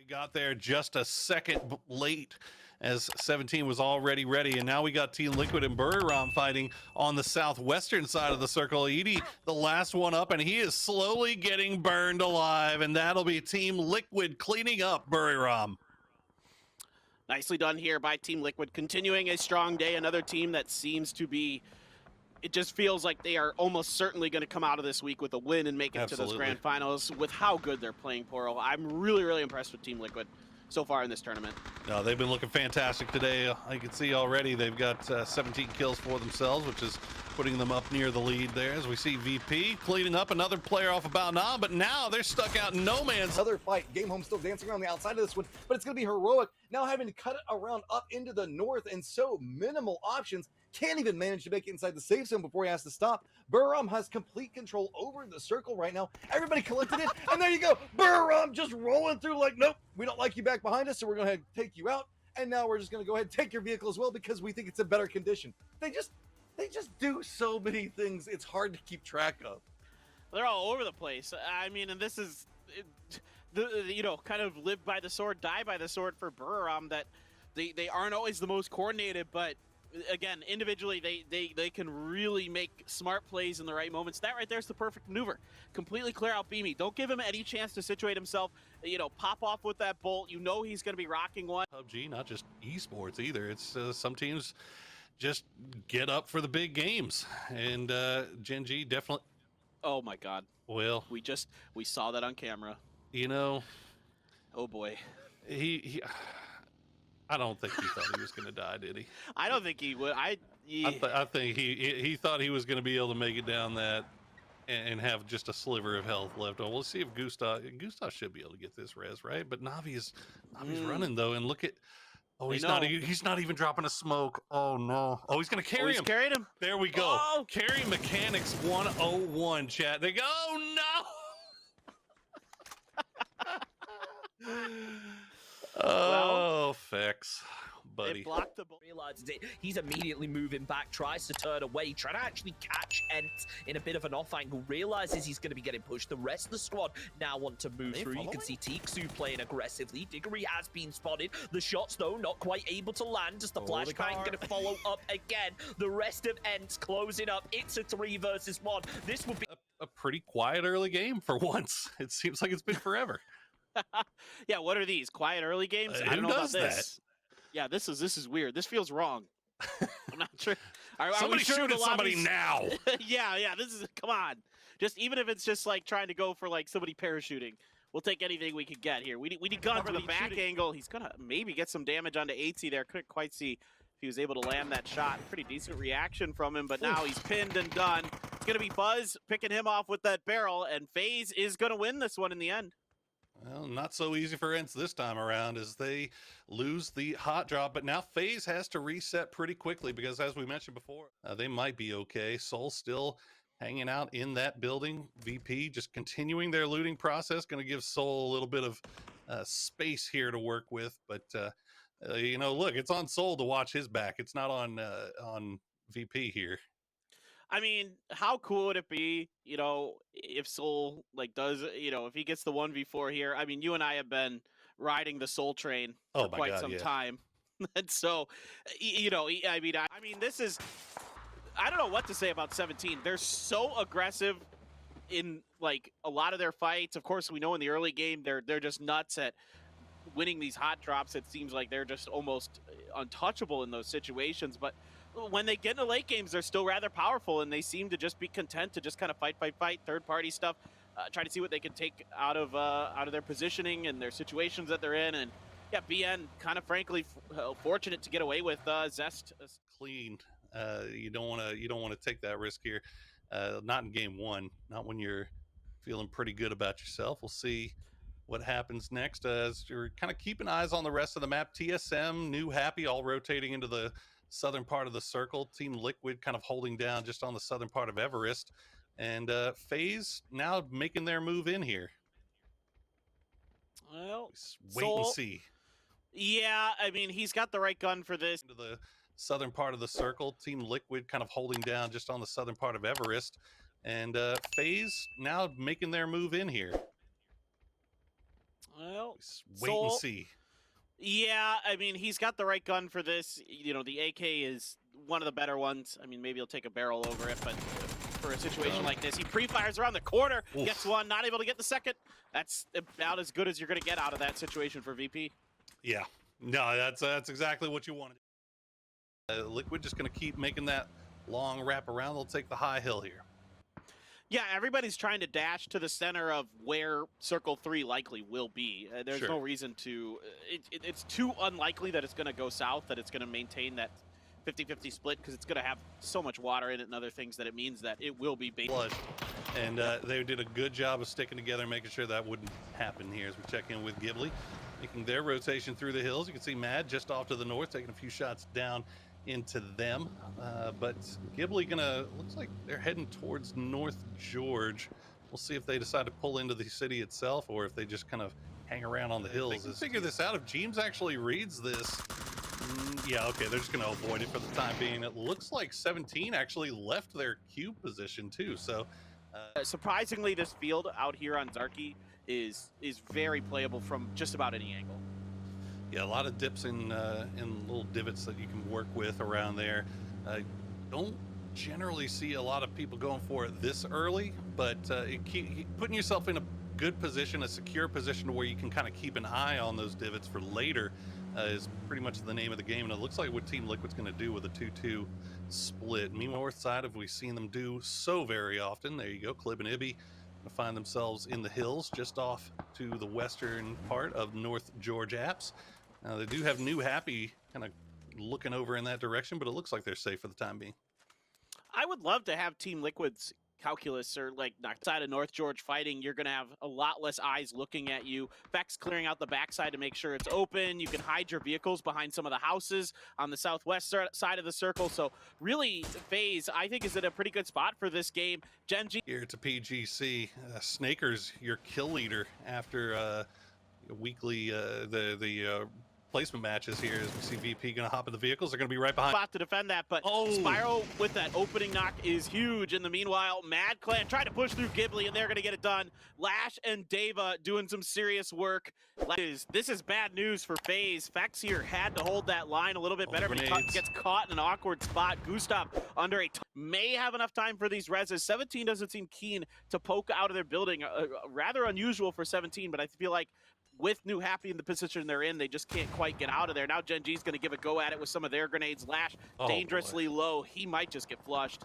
Got there just a second late as 17 was already ready, and now we got Team Liquid and Buriram fighting on the southwestern side of the circle. Edie, the last one up, and he is slowly getting burned alive, and that'll be Team Liquid cleaning up Buriram. Nicely done here by Team Liquid, continuing a strong day. Another team that seems to be, it just feels like they are almost certainly going to come out of this week with a win and make it to those grand finals with how good they're playing, Poro. I'm really, really impressed with Team Liquid so far in this tournament. No, they've been looking fantastic today. I can see already they've got 17 kills for themselves, which is putting them up near the lead there. As we see VP cleaning up another player off of Balna, but now they're stuck out in no man's. Another fight. Game Home still dancing around the outside of this one, but it's going to be heroic. Now having to cut it around up into the north, and so minimal options. Can't even manage to make it inside the safe zone before he has to stop. Buriram has complete control over the circle right now. Everybody collected in, and there you go. Buriram just rolling through like, nope, we don't like you back behind us, so we're going to take you out. And now we're just going to go ahead and take your vehicle as well because we think it's in better condition. They just do so many things. It's hard to keep track of. They're all over the place. I mean, and this is, you know, kind of live by the sword, die by the sword for Buriram, that they aren't always the most coordinated, but again, individually, they can really make smart plays in the right moments. That right there is the perfect maneuver. Completely clear out Beamy. Don't give him any chance to situate himself. You know, pop off with that bolt. You know he's going to be rocking one. PUBG, not just esports either. It's some teams just get up for the big games, and Gen G definitely. Oh my God. Well, we saw that on camera. You know. Oh boy. I don't think he thought he was going to die, did he? I don't think he would. I think he thought he was going to be able to make it down that and have just a sliver of health left. We'll see if Gustav should be able to get this res, right? But Navi's running though, and look at he's not even dropping a smoke. Oh no. Oh, he's going to carry him. He's carried him. There we go. Oh. Carry mechanics 101, chat. They go, oh no. Oh, fix, buddy. They blocked the ball. Realizes it. He's immediately moving back, tries to turn away, trying to actually catch Ent in a bit of an off angle. Realizes he's going to be getting pushed. The rest of the squad now want to move through. You can see Tiksu playing aggressively. Diggory has been spotted. The shots, though, not quite able to land. Just the flashbang going to follow up again. The rest of Ent's closing up. It's a 3 versus 1. This would be a pretty quiet early game for once. It seems like it's been forever. Yeah, what are these quiet early games? I don't know about this. Yeah, this is weird. This feels wrong. I'm not sure. Somebody shoot at somebody now. yeah. This is, come on. Just even if it's just like trying to go for like somebody parachuting, we'll take anything we can get here. We need gun for the back angle. He's gonna maybe get some damage onto 8C there. Couldn't quite see if he was able to land that shot. Pretty decent reaction from him, but now he's pinned and done. It's gonna be Buzz picking him off with that barrel, and FaZe is gonna win this one in the end. Well, not so easy for Ents this time around as they lose the hot drop, but now FaZe has to reset pretty quickly because, as we mentioned before, they might be okay. Soul still hanging out in that building. VP just continuing their looting process, going to give Soul a little bit of space here to work with, but you know, look, it's on Soul to watch his back. It's not on VP here. I mean, how cool would it be, you know, if Soul does, you know, if he gets the 1v4 here? I mean, you and I have been riding the Soul train for quite some time. And so, you know, I mean, this is, I don't know what to say about 17. They're so aggressive in like a lot of their fights. Of course, we know in the early game, they're just nuts at winning these hot drops. It seems like they're just almost untouchable in those situations, but when they get into late games, they're still rather powerful, and they seem to just be content to just kind of fight, third-party stuff, try to see what they can take out of their positioning and their situations that they're in. And yeah, BN kind of frankly fortunate to get away with Zest. Clean. You don't want to take that risk here. Not in game one. Not when you're feeling pretty good about yourself. We'll see what happens next as you're kind of keeping eyes on the rest of the map. TSM, New Happy, all rotating into the southern part of the circle. Team Liquid kind of holding down just on the southern part of Everest, and FaZe now making their move in here. Well, wait and see. Yeah, I mean, he's got the right gun for this. Into the southern part of the circle. Team Liquid kind of holding down just on the southern part of Everest, and FaZe now making their move in here. Well, wait and see. Yeah, I mean, he's got the right gun for this. You know, the AK is one of the better ones. I mean, maybe he'll take a barrel over it, but for a situation like this, he pre-fires around the corner, gets one, not able to get the second. That's about as good as you're going to get out of that situation for VP. Yeah, no, that's exactly what you wanted. Liquid just going to keep making that long wrap around. They'll take the high hill here. Yeah, everybody's trying to dash to the center of where Circle 3 likely will be. There's no reason to... It's too unlikely that it's going to go south, that it's going to maintain that 50-50 split, because it's going to have so much water in it and other things that it means that it will be blood. And they did a good job of sticking together, making sure that wouldn't happen here as we check in with Ghibli, making their rotation through the hills. You can see Mad just off to the north, taking a few shots down into them, but Ghibli looks like they're heading towards North George. We'll see if they decide to pull into the city itself or if they just kind of hang around on the hills. They can figure this out. If James actually reads this, yeah, okay, they're just going to avoid it for the time being. It looks like 17 actually left their cube position too, so surprisingly, this field out here on Zarki is very playable from just about any angle. Yeah, a lot of dips in little divots that you can work with around there. Don't generally see a lot of people going for it this early, but putting yourself in a good position, a secure position where you can kind of keep an eye on those divots for later is pretty much the name of the game. And it looks like what Team Liquid's going to do with a 2-2 split. Meanwhile, north side, have we seen them do so very often? There you go, Clib and Ibby find themselves in the hills just off to the western part of North George Apps. Now, they do have New Happy kind of looking over in that direction, but it looks like they're safe for the time being. I would love to have Team Liquid's calculus or like outside of North George fighting. You're going to have a lot less eyes looking at you. Vex clearing out the backside to make sure it's open. You can hide your vehicles behind some of the houses on the southwest side of the circle. So really, FaZe, I think, is in a pretty good spot for this game. Genji. Here to PGC. Snaker's your kill leader after weekly placement matches here as we see VP going to hop in the vehicles. They're going to be right behind. Spot to defend that, but Spyro with that opening knock is huge. In the meanwhile, Mad Clan trying to push through Ghibli, and they're going to get it done. Lash and Deva doing some serious work. This is bad news for FaZe. Fex here had to hold that line a little bit better, but he gets caught in an awkward spot. Gustav under may have enough time for these reses. 17 doesn't seem keen to poke out of their building. Rather unusual for 17, but I feel like with New Happy in the position they're in, they just can't quite get out of there. Now Genji's going to give a go at it with some of their grenades. Lash dangerously low. He might just get flushed.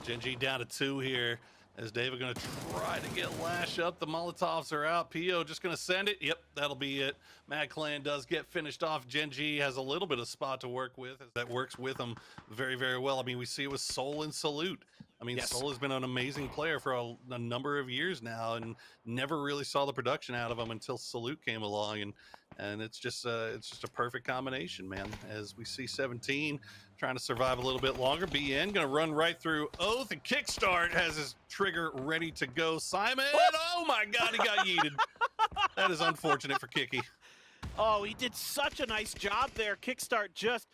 Genji down to 2 here as David going to try to get Lash up. The Molotovs are out. PO just going to send it. Yep, that'll be it. Mad Clan does get finished off. Genji has a little bit of spot to work with. That works with him very, very well. I mean, we see it with Soul and Salute. I mean, Soul has been an amazing player for a number of years now, and never really saw the production out of him until Salute came along, and it's just a perfect combination, man. As we see 17 trying to survive a little bit longer. BN gonna run right through Oath, and Kickstart has his trigger ready to go. Simon, oh my God, he got yeeted. That is unfortunate for Kicky. Oh, he did such a nice job there. Kickstart just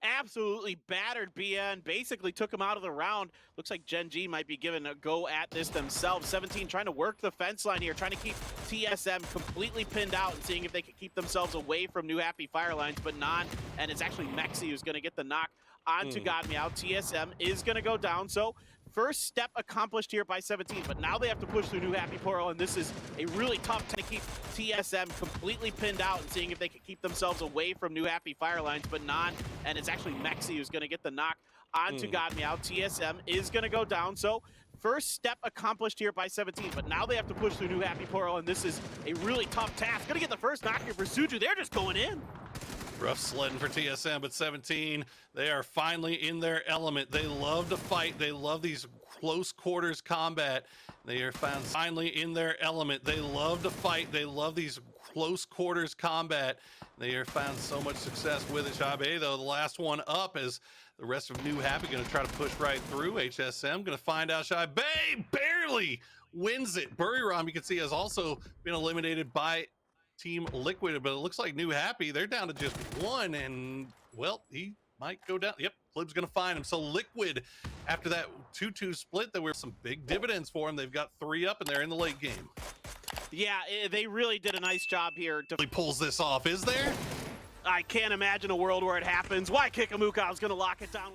absolutely battered BN, basically took him out of the round. Looks like Genji might be giving a go at this themselves. 17 trying to work the fence line here, trying to keep TSM completely pinned out and seeing if they can keep themselves away from New Happy fire lines, but not. And it's actually Mexi who's going to get the knock onto God Meow. TSM is going to go down. So first step accomplished here by 17, but now they have to push through New Happy Portal, and this is a really tough to keep TSM completely pinned out and seeing if they can keep themselves away from New Happy fire lines, but not. And it's actually Mexi who's going to get the knock onto God Meow. TSM is going to go down. So first step accomplished here by 17, but now they have to push through New Happy Portal, and this is a really tough task. Going to get the first knock here for Suju. They're just going in. Rough sledding for TSM, but 17, they are finally in their element. They love to fight. They love these close quarters combat. They are found finally in their element. They love to fight. They love these close quarters combat. They are found so much success with it. Shabe, though, the last one up as the rest of New Happy going to try to push right through. HSM going to find out Shabe barely wins it. Buriram, you can see, has also been eliminated by Team Liquid, but it looks like New Happy, they're down to just 1, and well, he might go down. Yep, Clib's gonna find him. So Liquid, after that 2-2 split, there were some big dividends for him. They've got 3 up and they're in the late game. Yeah, they really did a nice job here. He pulls this off, is there? I can't imagine a world where it happens. Why Kikamuka is going to lock it down.